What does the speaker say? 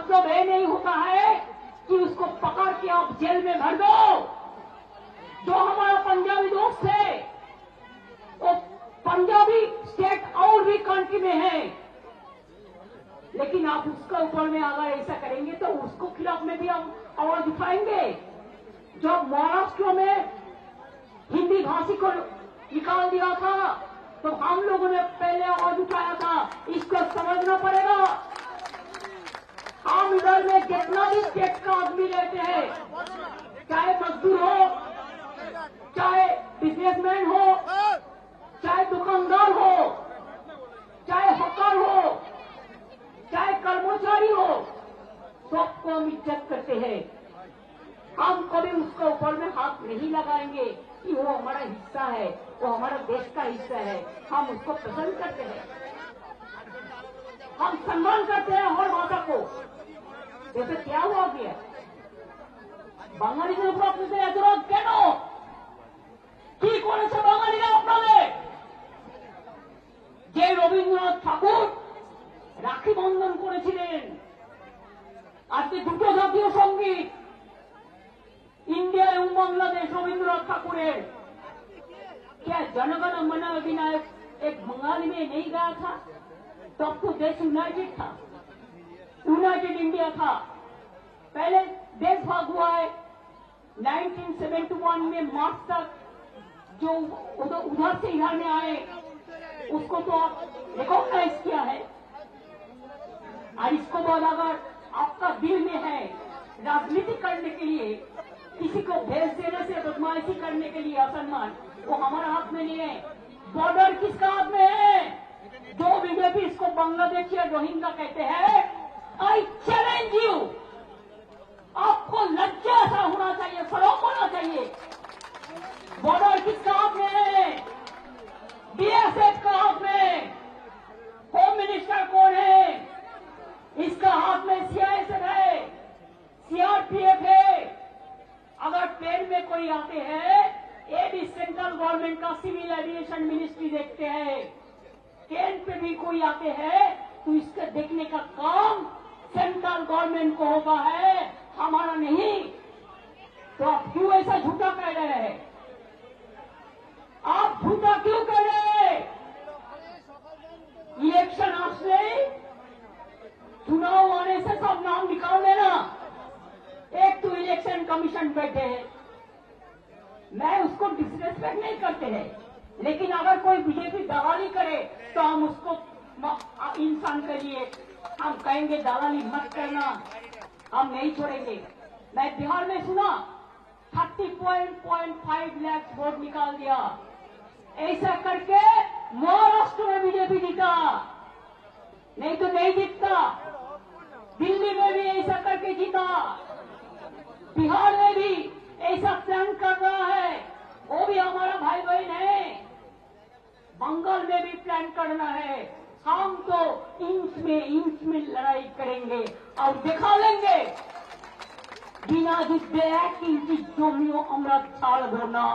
मतलब ये नहीं होता है कि उसको पकड़ के आप जेल में भर दो। जो हमारा पंजाबी दोस्त है वो पंजाबी स्टेट और भी कंट्री में है, लेकिन आप उसके ऊपर में अगर ऐसा करेंगे तो उसको खिलाफ में भी हम आवाज उठाएंगे। जब महाराष्ट्र में हिंदी भाषी को निकाल दिया था तो हम लोगों ने पहले आवाज उठाया था, इसको समझना पड़ेगा। हम इधर में कितना भी स्टेट का आदमी रहते हैं, चाहे मजदूर हो, चाहे बिजनेसमैन हो, चाहे दुकानदार हो, चाहे हकार हो, चाहे कर्मचारी हो, सबको हम इज्जत करते हैं। हम कभी उसके ऊपर में हाथ नहीं लगाएंगे कि वो हमारा हिस्सा है, वो हमारा देश का हिस्सा है। हम उसको पसंद करते हैं, हम सम्मान करते हैं हर भाषा को। जैसे क्या हुआ गया বাঙালিদের উপর আপনাদের এত রাগ কেন? কি করেছে বাঙালিরা আপনাদের? যে রবীন্দ্রনাথ ঠাকুর রাখি বন্ধন করেছিলেন, আজকে দুটো জাতীয় সঙ্গীত इंडिया एवं बांग्लादेश रविन्द्रनाथ ठाकुर, क्या जनगण मन अधिनायक एक बंगाली में नहीं गाया था? तब तो देश यूनाइटेड था, यूनाइटेड इंडिया था। पहले देश भाग हुआ है 1971 में मार्च तक, जो उधर से इधर में आए उसको तो आप रिकॉग्नाइज किया है। और इसको बाद अगर आपका दिल में है राजनीति करने के लिए, किसी को भेज देने से बदमाशी करने के लिए असम्मान, वो हमारा हाथ में नहीं है। बॉर्डर किसका हाथ में है? जो बीजेपी इसको बांग्लादेश या रोहिंग्या कहते हैं, आई चैलेंज यू, आपको लज्जा सा होना चाहिए, शर्म होना चाहिए। बॉर्डर किसका हाथ में है? बीएसएफ का हाथ में। होम मिनिस्टर कौन है? इसका हाथ में सीआईएसएफ है, सीआरपीएफ है। अगर ट्रेन में कोई आते हैं, ये भी सेंट्रल गवर्नमेंट का सिविल एविएशन मिनिस्ट्री देखते हैं। ट्रेन पे भी कोई आते हैं तो इसके देखने का काम सेंट्रल गवर्नमेंट को होगा है, हमारा नहीं। तो आप क्यों ऐसा झूठा कह रहे हैं? आप झूठा क्यों कह रहे हैं? इलेक्शन आसले, चुनाव आने से सब नाम निकाल देना। एक तो इलेक्शन कमीशन बैठे हैं, मैं उसको डिसरेस्पेक्ट नहीं करते हैं, लेकिन अगर कोई बीजेपी दलाली करे तो हम उसको इंसान के लिए हम कहेंगे दलाली मत करना, हम नहीं छोड़ेंगे। मैं बिहार में सुना 30.5 लाख वोट निकाल दिया, ऐसा करके महाराष्ट्र में बीजेपी जीता, नहीं तो नहीं जीतता। दिल्ली में भी ऐसा करके जीता, बिहार में भी ऐसा प्लान कर रहा है, वो भी हमारा भाई बहन है। बंगाल में भी प्लान करना है। हम तो इंच में लड़ाई करेंगे और दिखा लेंगे, बिना युद्धे 1 इंच जमियो আমরা ছাড়ব না।